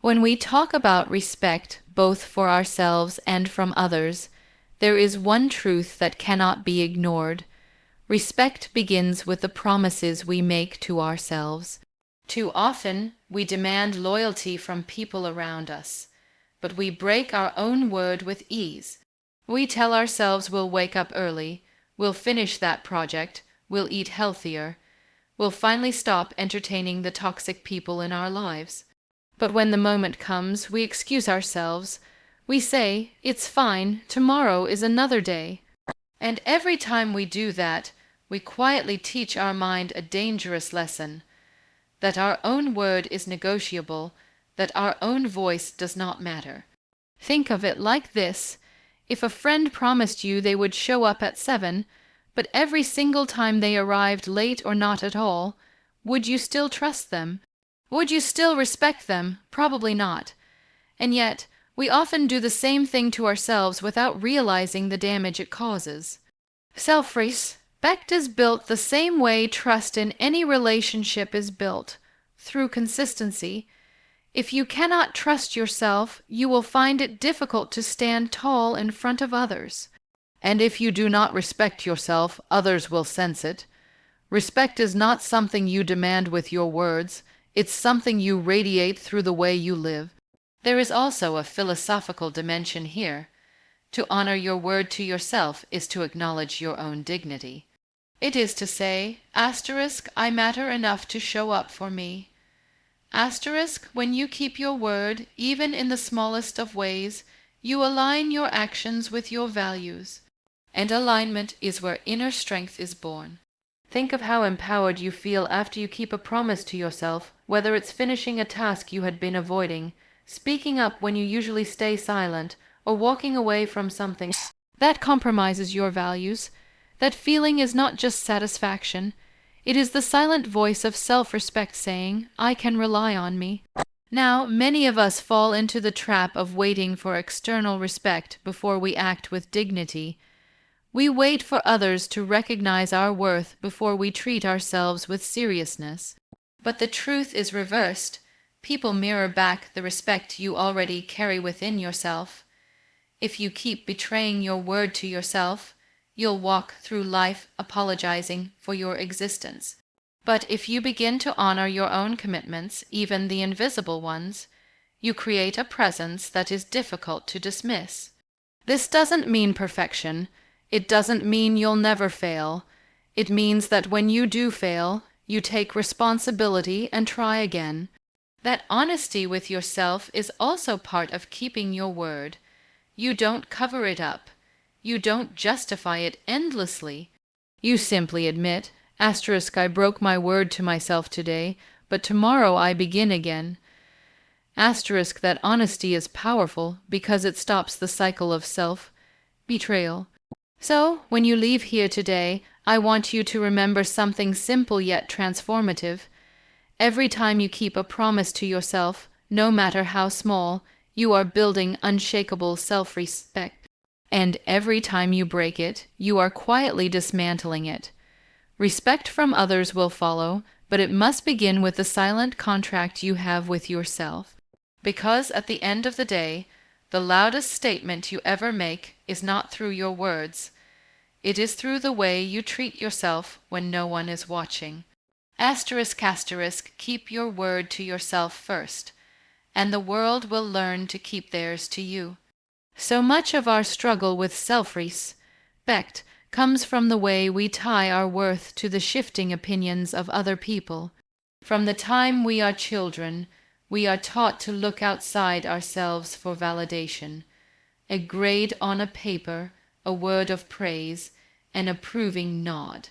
When we talk about respect, both for ourselves and from others, there is one truth that cannot be ignored. Respect begins with the promises we make to ourselves. Too often, we demand loyalty from people around us, but we break our own word with ease. We tell ourselves we'll wake up early, we'll finish that project, we'll eat healthier, we'll finally stop entertaining the toxic people in our lives. But when the moment comes, we excuse ourselves. We say, "It's fine, tomorrow is another day." And every time we do that, we quietly teach our mind a dangerous lesson, that our own word is negotiable, that our own voice does not matter. Think of it like this. If a friend promised you they would show up at 7, but every single time they arrived late or not at all, would you still trust them? Would you still respect them? Probably not. And yet, we often do the same thing to ourselves without realizing the damage it causes. Self-respect is built the same way trust in any relationship is built, through consistency. If you cannot trust yourself, you will find it difficult to stand tall in front of others. And if you do not respect yourself, others will sense it. Respect is not something you demand with your words, it's something you radiate through the way you live. There is also a philosophical dimension here. To honor your word to yourself is to acknowledge your own dignity. It is to say, I matter enough to show up for me. When you keep your word, even in the smallest of ways, you align your actions with your values. And alignment is where inner strength is born. Think of how empowered you feel after you keep a promise to yourself, whether it's finishing a task you had been avoiding, speaking up when you usually stay silent, or walking away from something that compromises your values. That feeling is not just satisfaction. It is the silent voice of self-respect saying, "I can rely on me." Now, many of us fall into the trap of waiting for external respect before we act with dignity. We wait for others to recognize our worth before we treat ourselves with seriousness. But the truth is reversed. People mirror back the respect you already carry within yourself. If you keep betraying your word to yourself, you'll walk through life apologizing for your existence. But if you begin to honor your own commitments, even the invisible ones, you create a presence that is difficult to dismiss. This doesn't mean perfection. It doesn't mean you'll never fail. It means that when you do fail, you take responsibility and try again. That honesty with yourself is also part of keeping your word. You don't cover it up. You don't justify it endlessly. You simply admit, I broke my word to myself today, but tomorrow I begin again. That honesty is powerful because it stops the cycle of self-betrayal. So, when you leave here today, I want you to remember something simple yet transformative. Every time you keep a promise to yourself, no matter how small, you are building unshakable self-respect. And every time you break it, you are quietly dismantling it. Respect from others will follow, but it must begin with the silent contract you have with yourself. Because at the end of the day, the loudest statement you ever make is not through your words. It is through the way you treat yourself when no one is watching. Keep your word to yourself first, and the world will learn to keep theirs to you. So much of our struggle with self-respect comes from the way we tie our worth to the shifting opinions of other people. From the time we are children, we are taught to look outside ourselves for validation. A grade on a paper, a word of praise, an approving nod.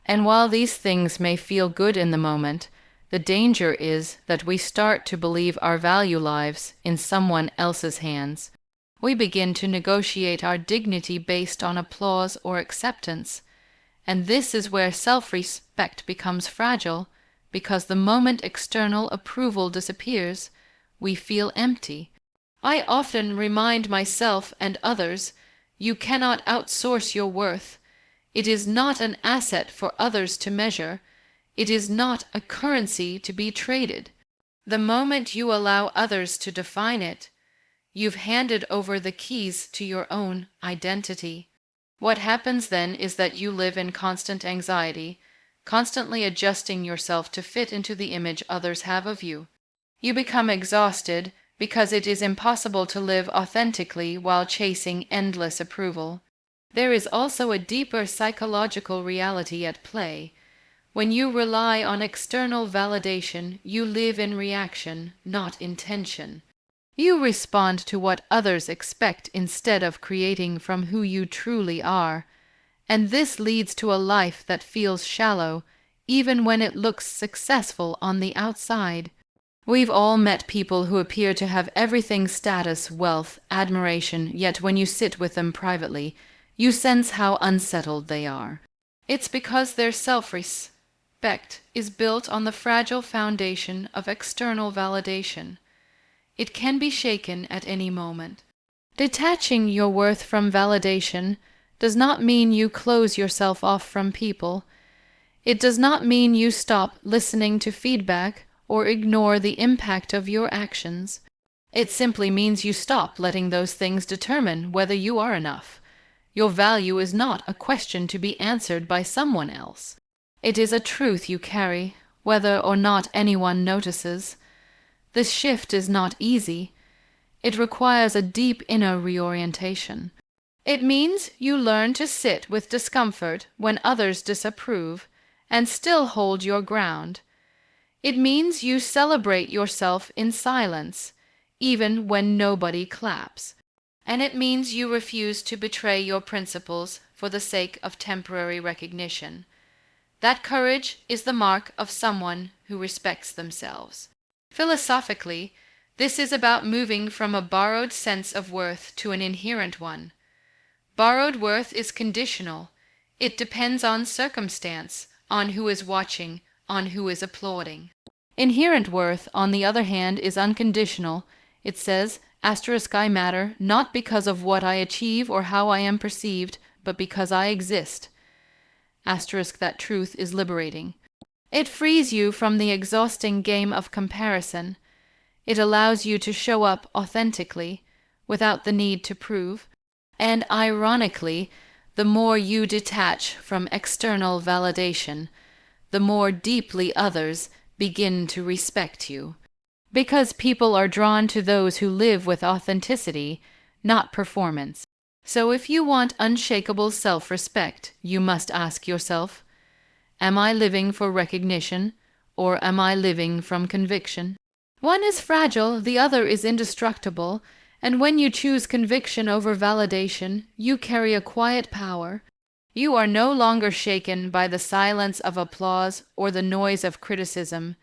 And while these things may feel good in the moment, the danger is that we start to believe our value lives in someone else's hands. We begin to negotiate our dignity based on applause or acceptance. And this is where self-respect becomes fragile, because the moment external approval disappears, we feel empty. I often remind myself and others, you cannot outsource your worth. It is not an asset for others to measure. It is not a currency to be traded. The moment you allow others to define it, you've handed over the keys to your own identity. What happens then is that you live in constant anxiety, constantly adjusting yourself to fit into the image others have of you. You become exhausted because it is impossible to live authentically while chasing endless approval. There is also a deeper psychological reality at play. When you rely on external validation, you live in reaction, not intention. You respond to what others expect instead of creating from who you truly are, and this leads to a life that feels shallow, even when it looks successful on the outside. We've all met people who appear to have everything: status, wealth, admiration, yet when you sit with them privately, you sense how unsettled they are. It's because their self-respect is built on the fragile foundation of external validation. It can be shaken at any moment. Detaching your worth from validation does not mean you close yourself off from people. It does not mean you stop listening to feedback or ignore the impact of your actions. It simply means you stop letting those things determine whether you are enough. Your value is not a question to be answered by someone else. It is a truth you carry, whether or not anyone notices. This shift is not easy. It requires a deep inner reorientation. It means you learn to sit with discomfort when others disapprove and still hold your ground. It means you celebrate yourself in silence, even when nobody claps. And it means you refuse to betray your principles for the sake of temporary recognition. That courage is the mark of someone who respects themselves. Philosophically, this is about moving from a borrowed sense of worth to an inherent one. Borrowed worth is conditional. It depends on circumstance, on who is watching, on who is applauding. Inherent worth, on the other hand, is unconditional. It says, I matter not because of what I achieve or how I am perceived, but because I exist. That truth is liberating. It frees you from the exhausting game of comparison. It allows you to show up authentically, without the need to prove. And ironically, the more you detach from external validation, the more deeply others begin to respect you. Because people are drawn to those who live with authenticity, not performance. So if you want unshakable self-respect, you must ask yourself, am I living for recognition, or am I living from conviction? One is fragile, the other is indestructible, and when you choose conviction over validation, you carry a quiet power. You are no longer shaken by the silence of applause or the noise of criticism.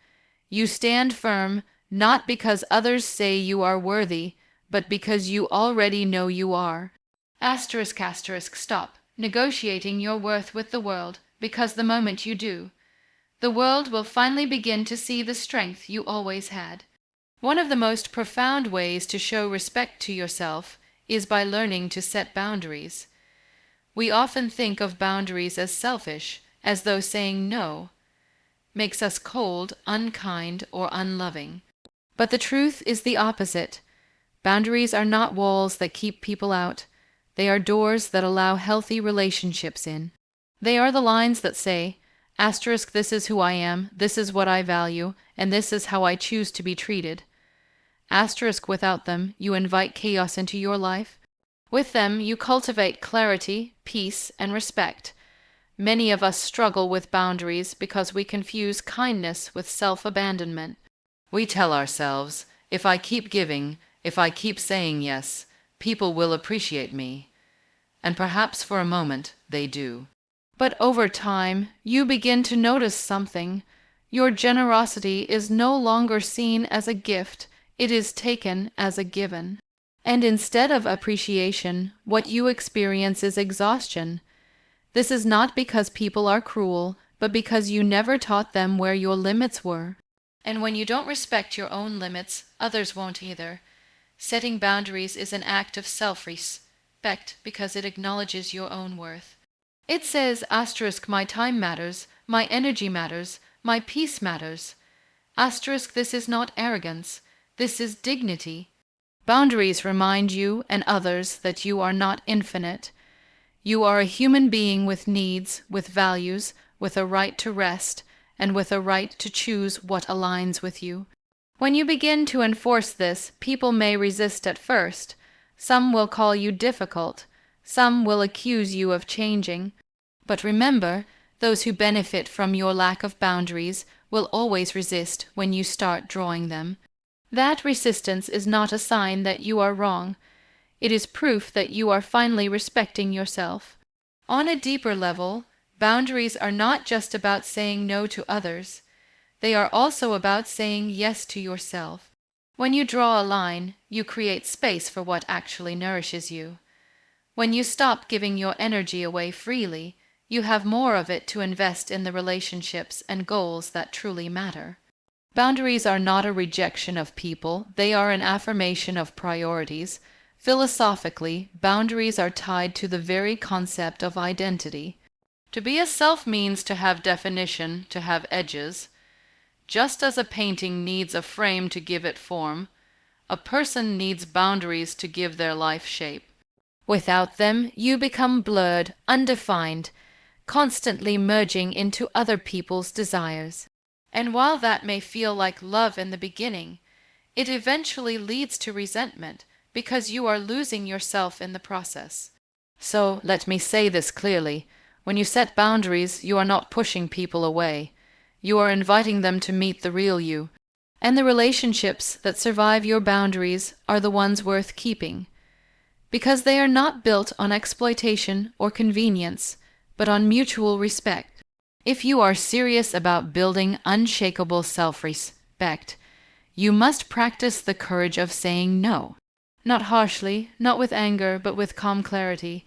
You stand firm, not because others say you are worthy, but because you already know you are. Stop negotiating your worth with the world, because the moment you do, the world will finally begin to see the strength you always had. One of the most profound ways to show respect to yourself is by learning to set boundaries. We often think of boundaries as selfish, as though saying no makes us cold, unkind, or unloving. But the truth is the opposite. Boundaries are not walls that keep people out. They are doors that allow healthy relationships in. They are the lines that say, this is who I am, this is what I value, and this is how I choose to be treated. Without them, you invite chaos into your life. With them, you cultivate clarity, peace, and respect. Many of us struggle with boundaries because we confuse kindness with self-abandonment. We tell ourselves, if I keep giving, if I keep saying yes, people will appreciate me. And perhaps for a moment they do. But over time, you begin to notice something. Your generosity is no longer seen as a gift, it is taken as a given. And instead of appreciation, what you experience is exhaustion. This is not because people are cruel, but because you never taught them where your limits were. And when you don't respect your own limits, others won't either. Setting boundaries is an act of self-respect because it acknowledges your own worth. It says, my time matters, my energy matters, my peace matters. Asterisk, this is not arrogance. This is dignity. Boundaries remind you and others that you are not infinite. You are a human being with needs, with values, with a right to rest, and with a right to choose what aligns with you. When you begin to enforce this, people may resist at first. Some will call you difficult. Some will accuse you of changing. But remember, those who benefit from your lack of boundaries will always resist when you start drawing them. That resistance is not a sign that you are wrong. It is proof that you are finally respecting yourself. On a deeper level, boundaries are not just about saying no to others. They are also about saying yes to yourself. When you draw a line, you create space for what actually nourishes you. When you stop giving your energy away freely, you have more of it to invest in the relationships and goals that truly matter. Boundaries are not a rejection of people, they are an affirmation of priorities. Philosophically, boundaries are tied to the very concept of identity. To be a self means to have definition, to have edges. Just as a painting needs a frame to give it form, a person needs boundaries to give their life shape. Without them, you become blurred, undefined, constantly merging into other people's desires. And while that may feel like love in the beginning, it eventually leads to resentment because you are losing yourself in the process. So let me say this clearly. When you set boundaries, you are not pushing people away. You are inviting them to meet the real you. And the relationships that survive your boundaries are the ones worth keeping. Because they are not built on exploitation or convenience, but on mutual respect. If you are serious about building unshakable self-respect, you must practice the courage of saying no. Not harshly, not with anger, but with calm clarity.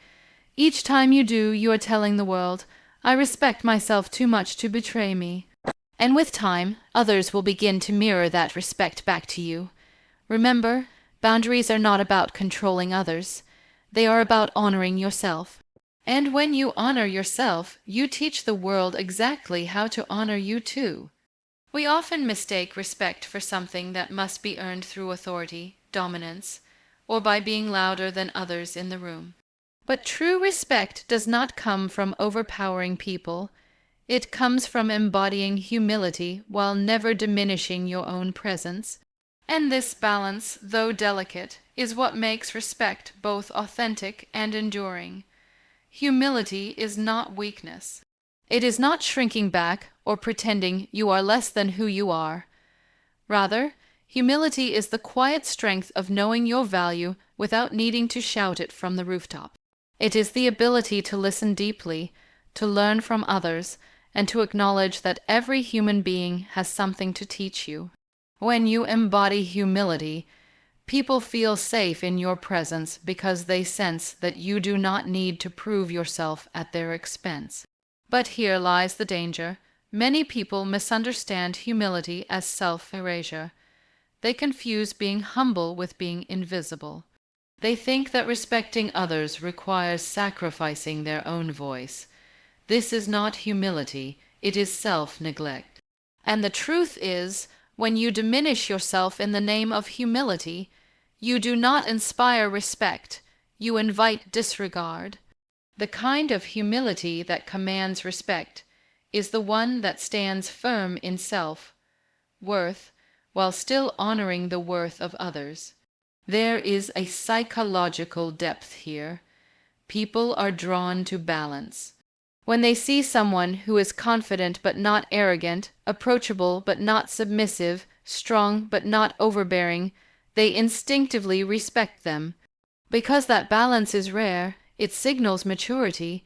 Each time you do, you are telling the world, I respect myself too much to betray me. And with time, others will begin to mirror that respect back to you. Remember, boundaries are not about controlling others. They are about honoring yourself. And when you honor yourself, you teach the world exactly how to honor you too. We often mistake respect for something that must be earned through authority, dominance, or by being louder than others in the room. But true respect does not come from overpowering people. It comes from embodying humility while never diminishing your own presence. And this balance, though delicate, is what makes respect both authentic and enduring. Humility is not weakness. It is not shrinking back or pretending you are less than who you are. Rather, humility is the quiet strength of knowing your value without needing to shout it from the rooftop. It is the ability to listen deeply, to learn from others, and to acknowledge that every human being has something to teach you. When you embody humility, people feel safe in your presence because they sense that you do not need to prove yourself at their expense. But here lies the danger. Many people misunderstand humility as self-erasure. They confuse being humble with being invisible. They think that respecting others requires sacrificing their own voice. This is not humility, it is self-neglect. And the truth is, when you diminish yourself in the name of humility, you do not inspire respect, you invite disregard. The kind of humility that commands respect is the one that stands firm in self-worth while still honoring the worth of others. There is a psychological depth here. People are drawn to balance. When they see someone who is confident but not arrogant, approachable but not submissive, strong but not overbearing, they instinctively respect them. Because that balance is rare, it signals maturity,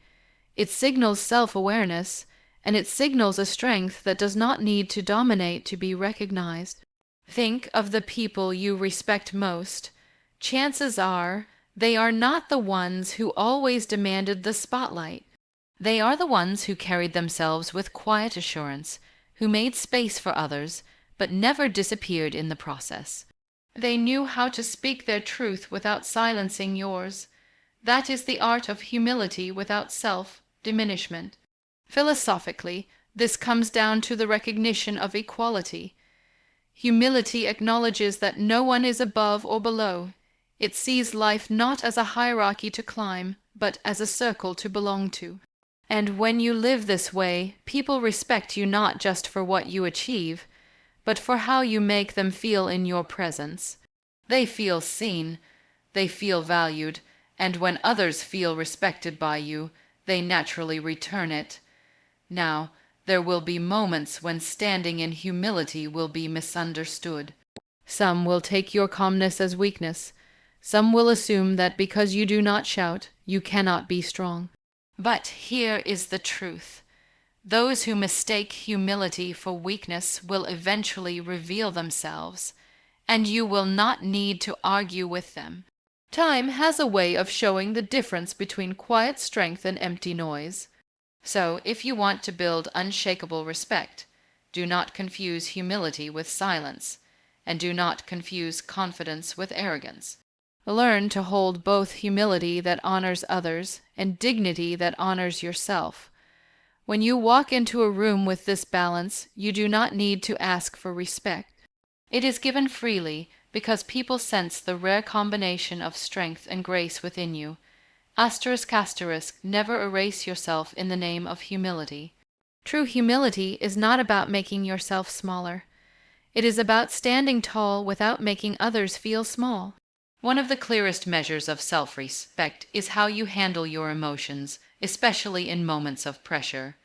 it signals self-awareness, and it signals a strength that does not need to dominate to be recognized. Think of the people you respect most. Chances are they are not the ones who always demanded the spotlight. They are the ones who carried themselves with quiet assurance, who made space for others, but never disappeared in the process. They knew how to speak their truth without silencing yours. That is the art of humility without self-diminishment. Philosophically, this comes down to the recognition of equality. Humility acknowledges that no one is above or below. It sees life not as a hierarchy to climb, but as a circle to belong to. And when you live this way, people respect you not just for what you achieve, but for how you make them feel in your presence. They feel seen, they feel valued, and when others feel respected by you, they naturally return it. Now, there will be moments when standing in humility will be misunderstood. Some will take your calmness as weakness. Some will assume that because you do not shout, you cannot be strong. But here is the truth. Those who mistake humility for weakness will eventually reveal themselves, and you will not need to argue with them. Time has a way of showing the difference between quiet strength and empty noise. So, if you want to build unshakable respect, do not confuse humility with silence, and do not confuse confidence with arrogance. Learn to hold both humility that honors others and dignity that honors yourself. When you walk into a room with this balance, you do not need to ask for respect. It is given freely because people sense the rare combination of strength and grace within you. Asterisk asterisk, never erase yourself in the name of humility. True humility is not about making yourself smaller. It is about standing tall without making others feel small. One of the clearest measures of self-respect is how you handle your emotions, especially in moments of pressure.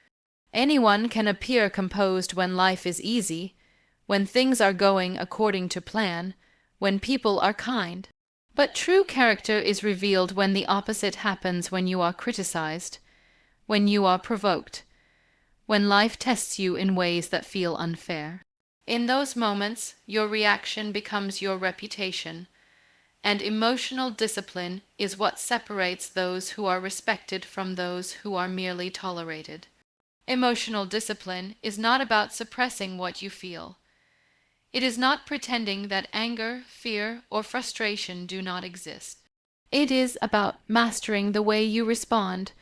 Anyone can appear composed when life is easy, when things are going according to plan, when people are kind. But true character is revealed when the opposite happens, when you are criticized, when you are provoked, when life tests you in ways that feel unfair. In those moments, your reaction becomes your reputation, and emotional discipline is what separates those who are respected from those who are merely tolerated. Emotional discipline is not about suppressing what you feel. It is not pretending that anger, fear, or frustration do not exist. It is about mastering the way you respond,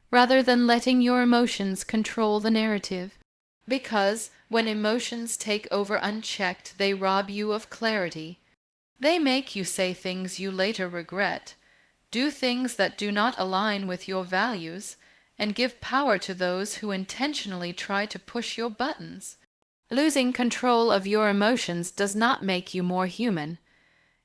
rather than letting your emotions control the narrative. Because when emotions take over unchecked, they rob you of clarity. They make you say things you later regret, do things that do not align with your values, and give power to those who intentionally try to push your buttons. Losing control of your emotions does not make you more human.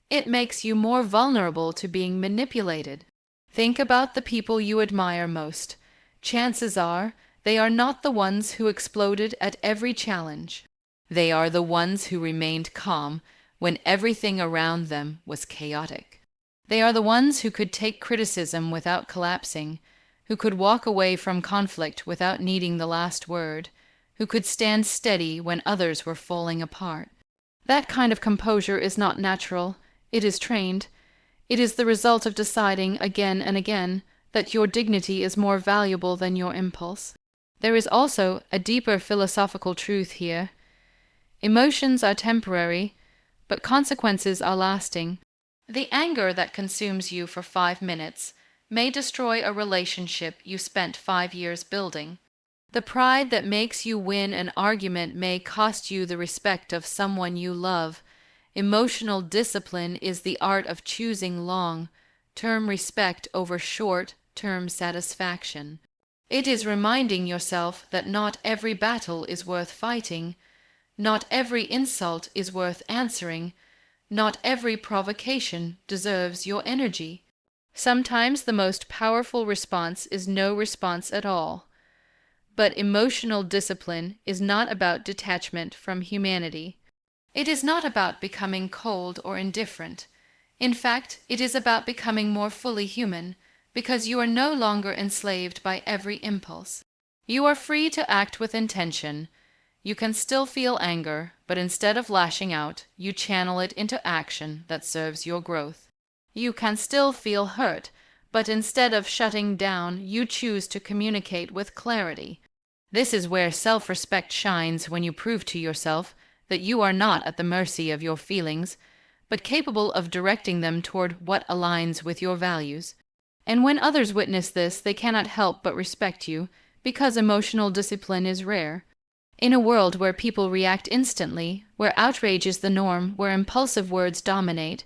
It makes you more vulnerable to being manipulated. Think about the people you admire most. Chances are they are not the ones who exploded at every challenge. They are the ones who remained calm when everything around them was chaotic. They are the ones who could take criticism without collapsing, who could walk away from conflict without needing the last word, who could stand steady when others were falling apart. That kind of composure is not natural. It is trained. It is the result of deciding again and again that your dignity is more valuable than your impulse. There is also a deeper philosophical truth here. Emotions are temporary, but consequences are lasting. The anger that consumes you for 5 minutes may destroy a relationship you spent 5 years building. The pride that makes you win an argument may cost you the respect of someone you love. Emotional discipline is the art of choosing long-term respect over short-term satisfaction. It is reminding yourself that not every battle is worth fighting, not every insult is worth answering, not every provocation deserves your energy. Sometimes the most powerful response is no response at all. But emotional discipline is not about detachment from humanity. It is not about becoming cold or indifferent. In fact, it is about becoming more fully human, because you are no longer enslaved by every impulse. You are free to act with intention. You can still feel anger, but instead of lashing out, you channel it into action that serves your growth. You can still feel hurt, but instead of shutting down, you choose to communicate with clarity. This is where self-respect shines, when you prove to yourself that you are not at the mercy of your feelings, but capable of directing them toward what aligns with your values. And when others witness this, they cannot help but respect you, because emotional discipline is rare. In a world where people react instantly, where outrage is the norm, where impulsive words dominate,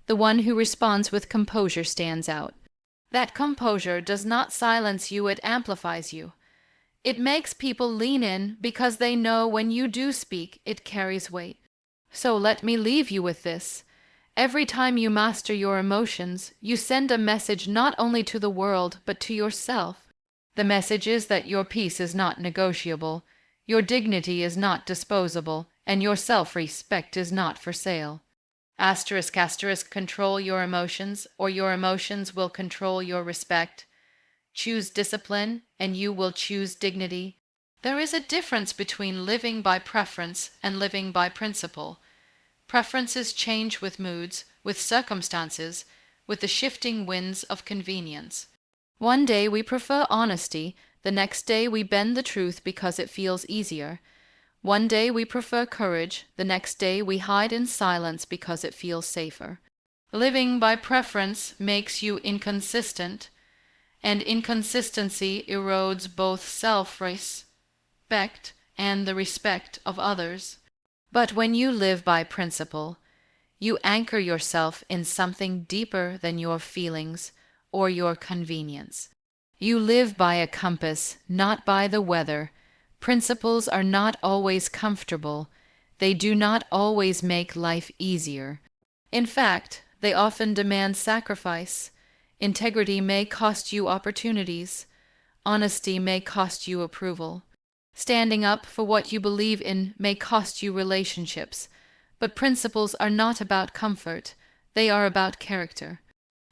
the one who responds with composure stands out. That composure does not silence you, it amplifies you. It makes people lean in because they know when you do speak, it carries weight. So let me leave you with this. Every time you master your emotions, you send a message not only to the world, but to yourself. The message is that your peace is not negotiable, your dignity is not disposable, and your self-respect is not for sale. Asterisk, asterisk, control your emotions, or your emotions will control your respect. Choose discipline, and you will choose dignity. There is a difference between living by preference and living by principle. Preferences change with moods, with circumstances, with the shifting winds of convenience. One day we prefer honesty, the next day we bend the truth because it feels easier. One day we prefer courage, the next day we hide in silence because it feels safer. Living by preference makes you inconsistent, and inconsistency erodes both self-respect and the respect of others. But when you live by principle, you anchor yourself in something deeper than your feelings or your convenience. You live by a compass, not by the weather. Principles are not always comfortable. They do not always make life easier. In fact, they often demand sacrifice. Integrity may cost you opportunities. Honesty may cost you approval. Standing up for what you believe in may cost you relationships. But principles are not about comfort. They are about character.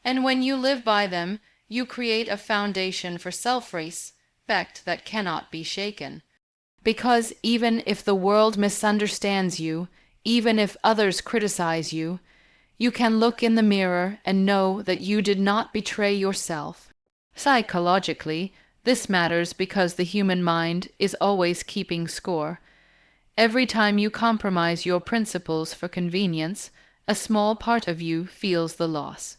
And when you live by them, you create a foundation for self-respect that cannot be shaken. Because even if the world misunderstands you, even if others criticize you, you can look in the mirror and know that you did not betray yourself. Psychologically, this matters because the human mind is always keeping score. Every time you compromise your principles for convenience, a small part of you feels the loss.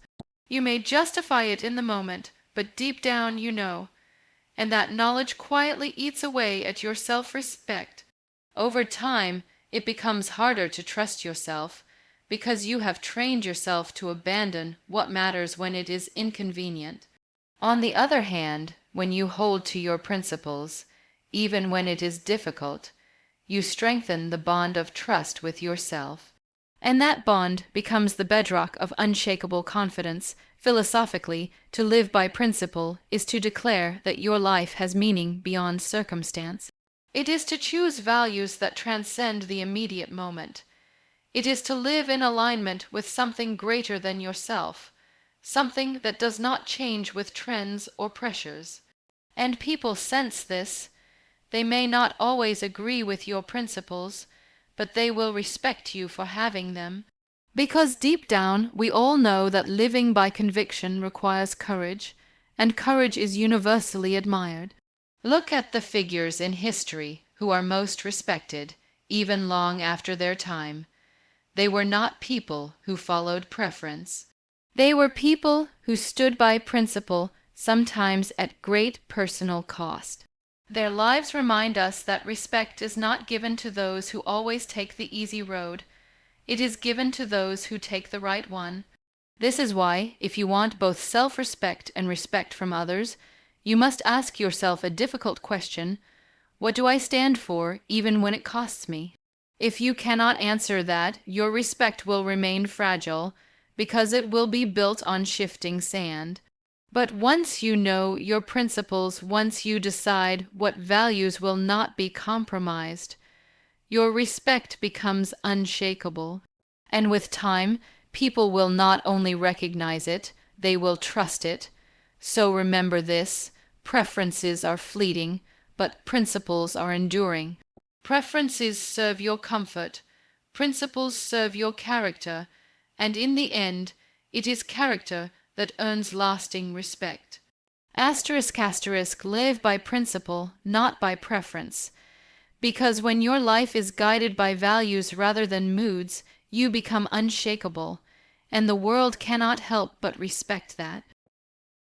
You may justify it in the moment, but deep down you know, and that knowledge quietly eats away at your self-respect. Over time, it becomes harder to trust yourself, because you have trained yourself to abandon what matters when it is inconvenient. On the other hand, when you hold to your principles, even when it is difficult, you strengthen the bond of trust with yourself. And that bond becomes the bedrock of unshakable confidence. Philosophically, to live by principle is to declare that your life has meaning beyond circumstance. It is to choose values that transcend the immediate moment. It is to live in alignment with something greater than yourself, something that does not change with trends or pressures. And people sense this. They may not always agree with your principles, but they will respect you for having them. Because deep down, we all know that living by conviction requires courage, and courage is universally admired. Look at the figures in history who are most respected, even long after their time. They were not people who followed preference. They were people who stood by principle, sometimes at great personal cost. Their lives remind us that respect is not given to those who always take the easy road. It is given to those who take the right one. This is why, if you want both self-respect and respect from others, you must ask yourself a difficult question: what do I stand for, even when it costs me? If you cannot answer that, your respect will remain fragile, because it will be built on shifting sand. But once you know your principles, once you decide what values will not be compromised, your respect becomes unshakable. And with time, people will not only recognize it, they will trust it. So remember this: preferences are fleeting, but principles are enduring. Preferences serve your comfort, principles serve your character, and in the end, it is character that earns lasting respect. Asterisk, asterisk, live by principle, not by preference. Because when your life is guided by values rather than moods, you become unshakable, and the world cannot help but respect that.